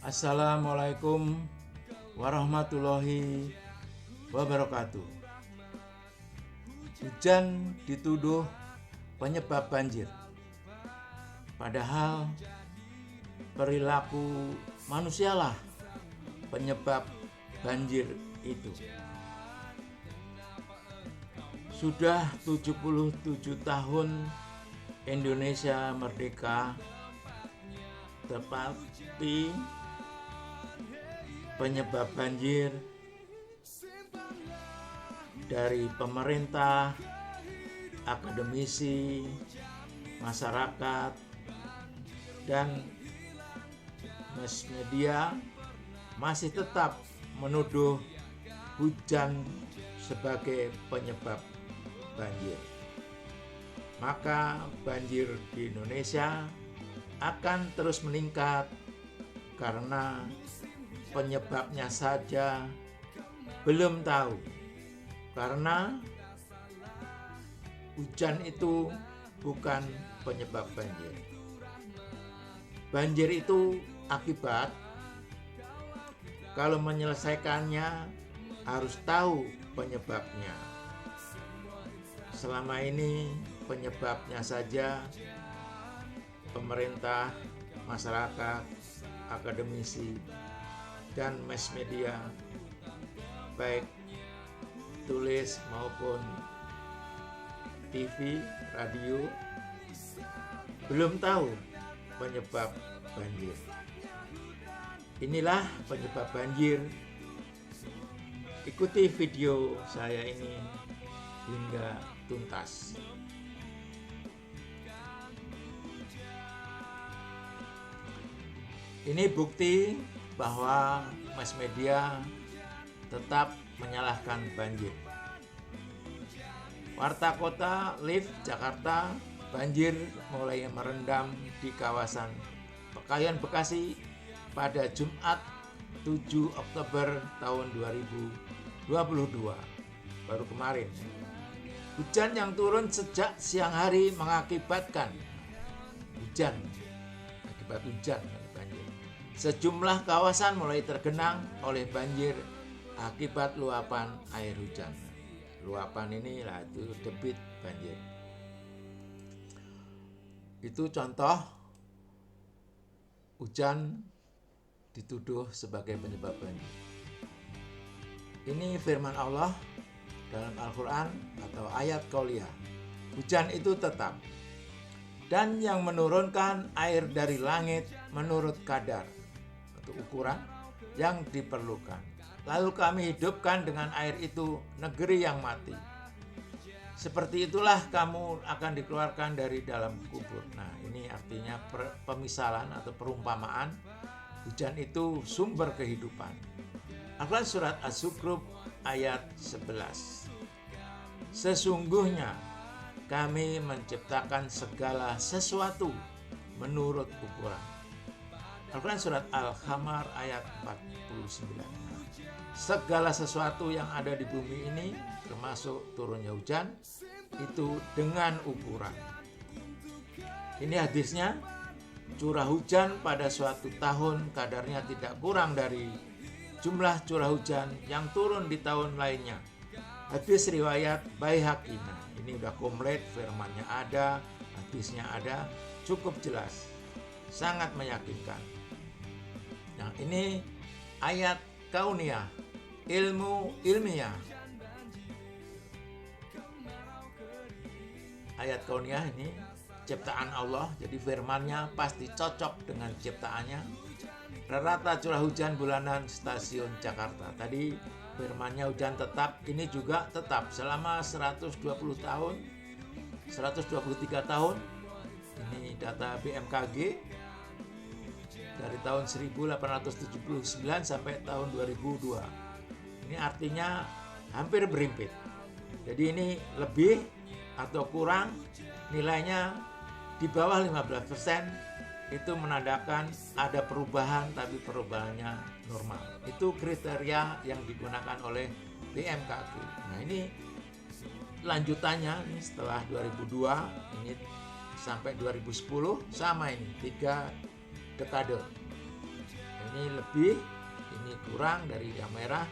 Assalamualaikum warahmatullahi wabarakatuh. Hujan dituduh penyebab banjir, padahal perilaku manusialah penyebab banjir itu. Sudah 77 tahun Indonesia merdeka, tetapi penyebab banjir dari pemerintah, akademisi, masyarakat, dan mass media masih tetap menuduh hujan sebagai penyebab banjir. Maka banjir di Indonesia akan terus meningkat karena penyebabnya saja belum tahu. Karena hujan itu bukan penyebab banjir. Banjir itu akibat. Kalau menyelesaikannya harus tahu penyebabnya. Selama ini penyebabnya saja pemerintah, masyarakat, akademisi, dan mass media, baik tulis maupun TV, radio, belum tahu penyebab banjir. Inilah penyebab banjir. Ikuti video saya ini hingga tuntas. Ini bukti bahwa mass media tetap menyalahkan banjir. Warta Kota Live Jakarta, banjir mulai merendam di kawasan Pekayon Bekasi pada Jumat 7 Oktober tahun 2022, baru kemarin. Hujan yang turun sejak siang hari mengakibatkan banjir. Sejumlah kawasan mulai tergenang oleh banjir akibat luapan air hujan. Luapan inilah itu debit banjir. Itu contoh hujan dituduh sebagai penyebab banjir. Ini firman Allah dalam Al-Quran atau ayat qauliyah. Hujan itu tetap, dan yang menurunkan air dari langit menurut kadar atau ukuran yang diperlukan. Lalu kami hidupkan dengan air itu negeri yang mati. Seperti itulah kamu akan dikeluarkan dari dalam kubur. Nah, ini artinya pemisalan atau perumpamaan. Hujan itu sumber kehidupan. Al-Quran surat Az-Zukhruf ayat 11. Sesungguhnya kami menciptakan segala sesuatu menurut ukuran. Al-Quran surat Al-Qamar ayat 49. Segala sesuatu yang ada di bumi ini, termasuk turunnya hujan, itu dengan ukuran. Ini hadisnya, curah hujan pada suatu tahun kadarnya tidak kurang dari jumlah curah hujan yang turun di tahun lainnya. Hadis riwayat Baihaqi. Nah, ini udah komplit, firmannya ada, hadisnya ada, cukup jelas, sangat meyakinkan. Nah, ini ayat kauniyah, ilmu ilmiah. Ayat kauniyah ini ciptaan Allah, jadi firmannya pasti cocok dengan ciptaannya. Rata curah hujan bulanan stasiun Jakarta. Tadi firmannya hujan tetap, ini juga tetap selama 120 tahun, 123 tahun. Ini data BMKG dari tahun 1879 sampai tahun 2002. Ini artinya hampir berimpit. Jadi ini lebih atau kurang, nilainya di bawah 15%, itu menandakan ada perubahan, tapi perubahannya normal. Itu kriteria yang digunakan oleh BMKG. Nah, ini lanjutannya ini setelah 2002 ini sampai 2010 sama ini 3 dekade. ini lebih, ini kurang dari yang merah,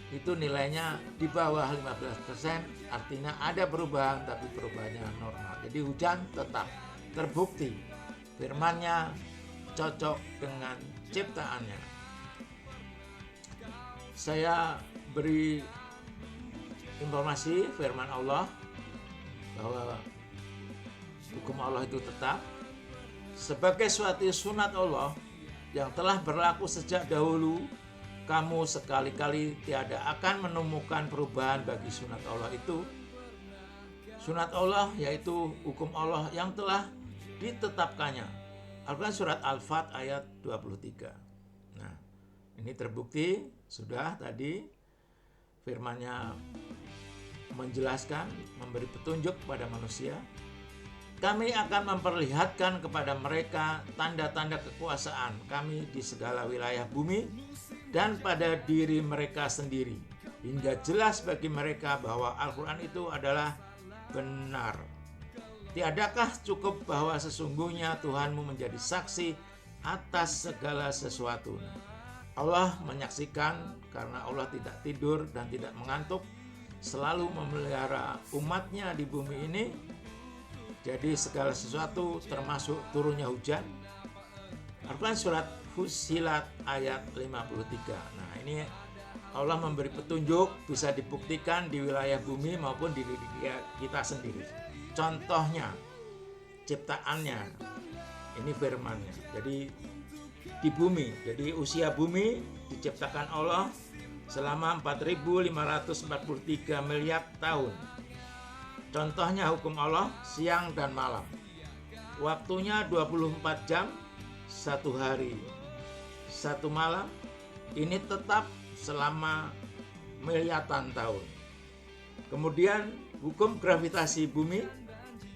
itu nilainya di bawah 15%, artinya ada perubahan tapi perubahannya normal. Jadi hujan tetap terbukti firman-Nya cocok dengan ciptaannya. Saya beri informasi firman Allah bahwa hukum Allah itu tetap sebagai suatu sunat Allah yang telah berlaku sejak dahulu. Kamu sekali-kali tiada akan menemukan perubahan bagi sunat Allah itu. Sunat Allah yaitu hukum Allah yang telah ditetapkannya. Al-Quran surat Al-Fat ayat 23. Nah, ini terbukti sudah tadi firman-Nya menjelaskan, memberi petunjuk kepada manusia. Kami akan memperlihatkan kepada mereka tanda-tanda kekuasaan kami di segala wilayah bumi dan pada diri mereka sendiri, hingga jelas bagi mereka bahwa Al-Quran itu adalah benar. Tiadakah cukup bahwa sesungguhnya Tuhanmu menjadi saksi atas segala sesuatu? Allah menyaksikan karena Allah tidak tidur dan tidak mengantuk, selalu memelihara umat-Nya di bumi ini. Jadi segala sesuatu termasuk turunnya hujan. Al-Quran surat Fussilat ayat 53. Nah, ini Allah memberi petunjuk bisa dibuktikan di wilayah bumi maupun di diri kita sendiri. Contohnya ciptaannya, ini firman-Nya. Jadi di bumi, jadi usia bumi diciptakan Allah selama 4.543 miliar tahun. Contohnya hukum Allah siang dan malam. Waktunya 24 jam, 1 hari, 1 malam. Ini tetap selama miliaran tahun. Kemudian hukum gravitasi bumi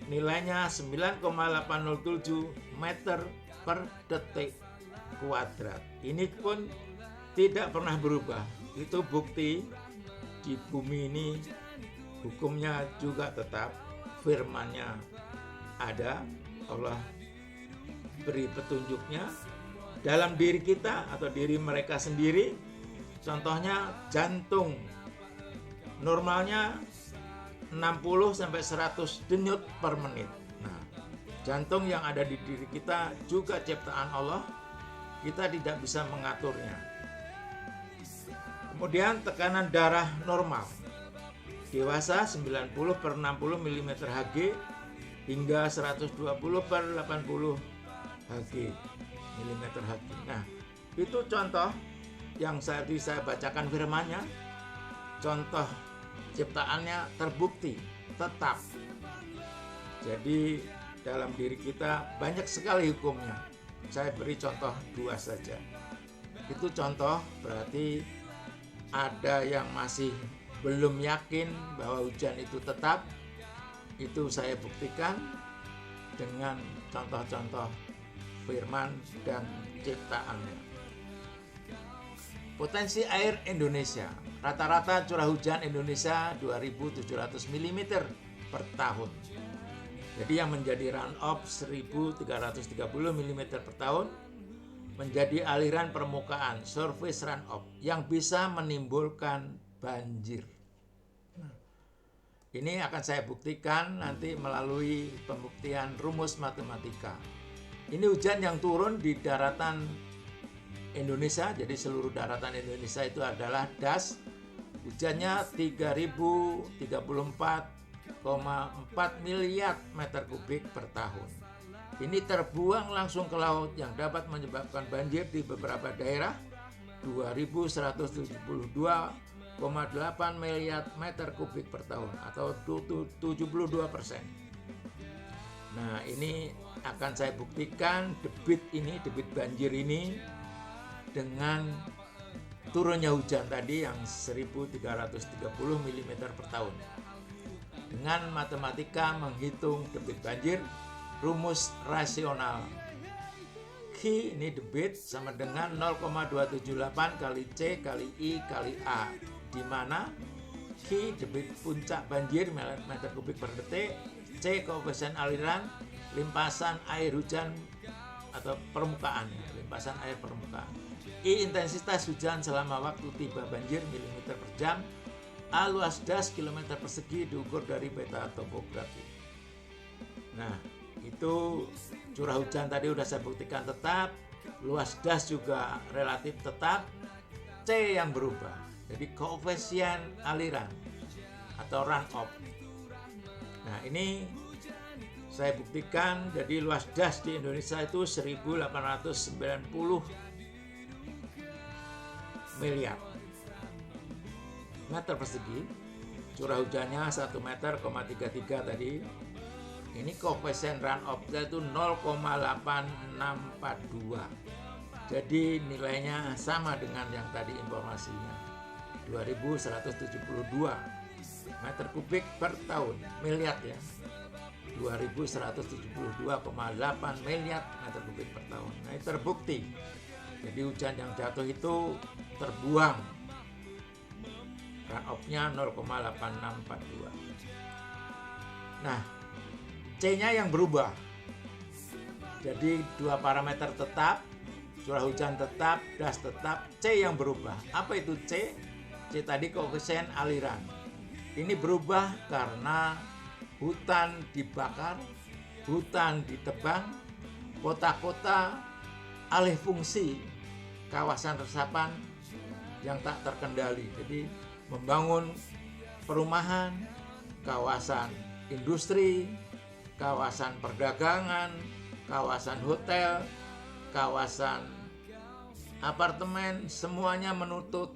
nilainya 9,807 meter per detik kuadrat. Ini pun tidak pernah berubah. Itu bukti di bumi ini hukumnya juga tetap, firman-Nya ada, Allah beri petunjuknya dalam diri kita atau diri mereka sendiri. Contohnya jantung normalnya 60 sampai 100 denyut per menit. Nah, jantung yang ada di diri kita juga ciptaan Allah, kita tidak bisa mengaturnya. Kemudian tekanan darah normal dewasa 90 per 60 mm Hg hingga 120 per 80 Hg mm Hg. Nah, itu contoh yang saya bacakan firman-Nya. Contoh ciptaannya terbukti tetap. Jadi dalam diri kita banyak sekali hukumnya. Saya beri contoh 2 saja. Itu contoh, berarti ada yang masih belum yakin bahwa hujan itu tetap. Itu saya buktikan dengan contoh-contoh firman dan ciptaannya. Potensi air Indonesia. Rata-rata curah hujan Indonesia 2.700 mm per tahun. Jadi yang menjadi runoff 1.330 mm per tahun menjadi aliran permukaan surface runoff yang bisa menimbulkan banjir. Ini akan saya buktikan nanti melalui pembuktian rumus matematika. Ini hujan yang turun di daratan Indonesia, jadi seluruh daratan Indonesia itu adalah das. Hujannya 3.034,4 miliar meter kubik per tahun. Ini terbuang langsung ke laut yang dapat menyebabkan banjir di beberapa daerah. 2.172,8 miliar meter kubik per tahun atau 72%. Nah, ini akan saya buktikan debit banjir ini dengan turunnya hujan tadi yang 1.330 mm per tahun. Dengan matematika menghitung debit banjir, rumus rasional Q ini debit sama dengan 0,278 kali C kali I kali A, di mana Q debit puncak banjir meter kubik per detik, C koefisien aliran limpasan air hujan atau permukaan, limpasan air permukaan. intensitas hujan selama waktu tiba banjir milimeter per jam. A. Luas das kilometer persegi diukur dari peta topografi. Nah, itu curah hujan tadi udah saya buktikan tetap. Luas das juga relatif tetap. C yang berubah. Jadi koefisien aliran atau runoff. Nah, ini saya buktikan. Jadi luas das di Indonesia itu 1890 miliar meter persegi. Curah hujannya 1 meter, 33 tadi. Ini koefisien runoff-nya itu 0,8642. Jadi nilainya sama dengan yang tadi informasinya. 2172 meter kubik per tahun, miliar ya. 2172,8 miliar meter kubik per tahun. Nah, ini terbukti. Jadi hujan yang jatuh itu terbuang. Runoff-nya 0,8642. Nah, C-nya yang berubah. Jadi dua parameter tetap, curah hujan tetap, das tetap, C yang berubah. Apa itu C? C tadi koefisien aliran. Ini berubah karena hutan dibakar, hutan ditebang, kota-kota alih fungsi, kawasan resapan yang tak terkendali. Jadi membangun perumahan, kawasan industri, kawasan perdagangan, kawasan hotel, kawasan apartemen, semuanya menutup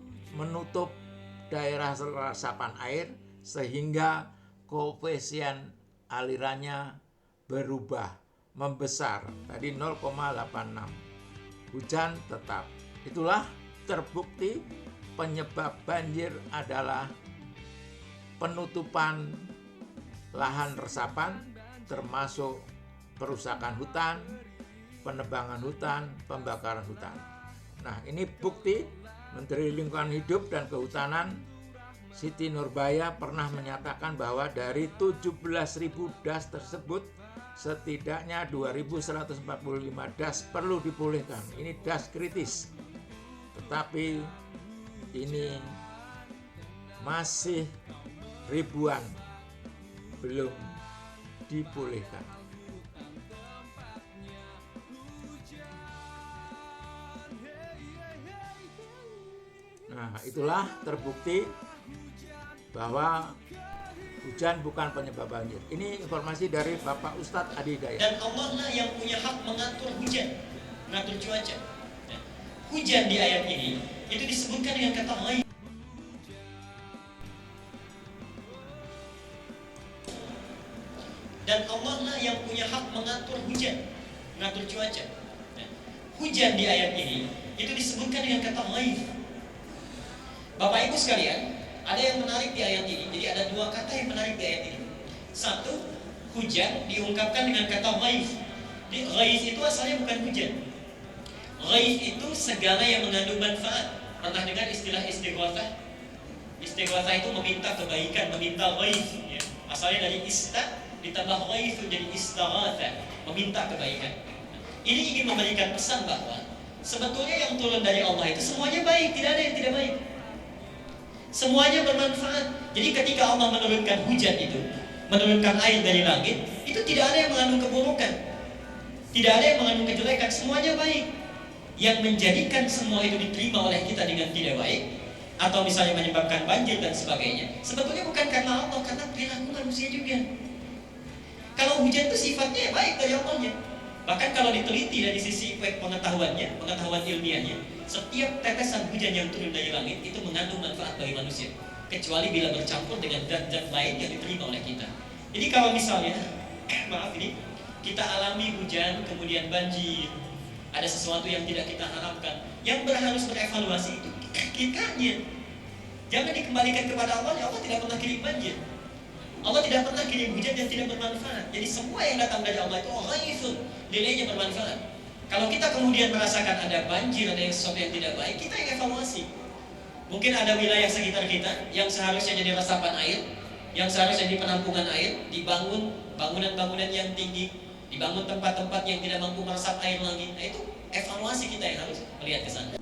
daerah resapan air sehingga koefisien alirannya berubah, membesar. Tadi 0,86. Hujan tetap. Itulah terbukti penyebab banjir adalah penutupan lahan resapan, termasuk perusakan hutan, penebangan hutan, pembakaran hutan. Nah, ini bukti Menteri Lingkungan Hidup dan Kehutanan Siti Nurbaya pernah menyatakan bahwa dari 17.000 das tersebut setidaknya 2.145 das perlu dipulihkan. Ini das kritis. Tetapi ini masih ribuan belum dipulihkan. Nah, itulah terbukti bahwa hujan bukan penyebab banjir. Ini informasi dari Bapak Ustadz Adi Hidayat. Dan Allah lah yang punya hak mengatur hujan, mengatur cuaca. Hujan di ayat ini itu disebutkan dengan kata ghaib. Dan Allah lah yang punya hak mengatur hujan, mengatur cuaca. Hujan di ayat ini itu disebutkan dengan kata ghaib. Bapak Ibu sekalian, ada yang menarik di ayat ini. Jadi ada dua kata yang menarik di ayat ini. Satu, hujan diungkapkan dengan kata ghaib. Ghaib itu asalnya bukan hujan. Ghaib itu segala yang mengandung manfaat. Pernah dengar istilah istighatsah? Istighatsah itu meminta kebaikan, meminta ghaib. Ya. Asalnya dari ista ditambah ghaib jadi istighatsah, meminta kebaikan. Ini ingin memberikan pesan bahwa sebetulnya yang turun dari Allah itu semuanya baik, tidak ada yang tidak baik. Semuanya bermanfaat. Jadi ketika Allah menurunkan hujan itu, menurunkan air dari langit, itu tidak ada yang mengandung keburukan, tidak ada yang mengandung kejelekan, semuanya baik. Yang menjadikan semua itu diterima oleh kita dengan tidak baik, atau misalnya menyebabkan banjir dan sebagainya, sebetulnya bukan karena Allah, karena perilaku manusia juga. Kalau hujan itu sifatnya baik dari Allahnya. Bahkan kalau diteliti dari sisi pengetahuannya, pengetahuan ilmiahnya, setiap tetesan hujan yang turun dari langit itu mengandung manfaat bagi manusia, kecuali bila bercampur dengan zat-zat lain yang diterima oleh kita. Jadi kalau misalnya, maaf ini, kita alami hujan kemudian banjir, ada sesuatu yang tidak kita harapkan, yang harus berevaluasi itu kitanya. Jangan dikembalikan kepada Allah. Allah tidak pernah kirim banjir, Allah tidak pernah kirim hujan yang tidak bermanfaat. Jadi semua yang datang dari Allah itu ghaifun, nilainya bermanfaat. Kalau kita kemudian merasakan ada banjir, ada sesuatu yang tidak baik, kita yang evaluasi. Mungkin ada wilayah sekitar kita yang seharusnya jadi resapan air, yang seharusnya jadi penampungan air, dibangun bangunan-bangunan yang tinggi, dibangun tempat-tempat yang tidak mampu meresap air lagi. Nah, itu evaluasi kita yang harus melihat ke sana.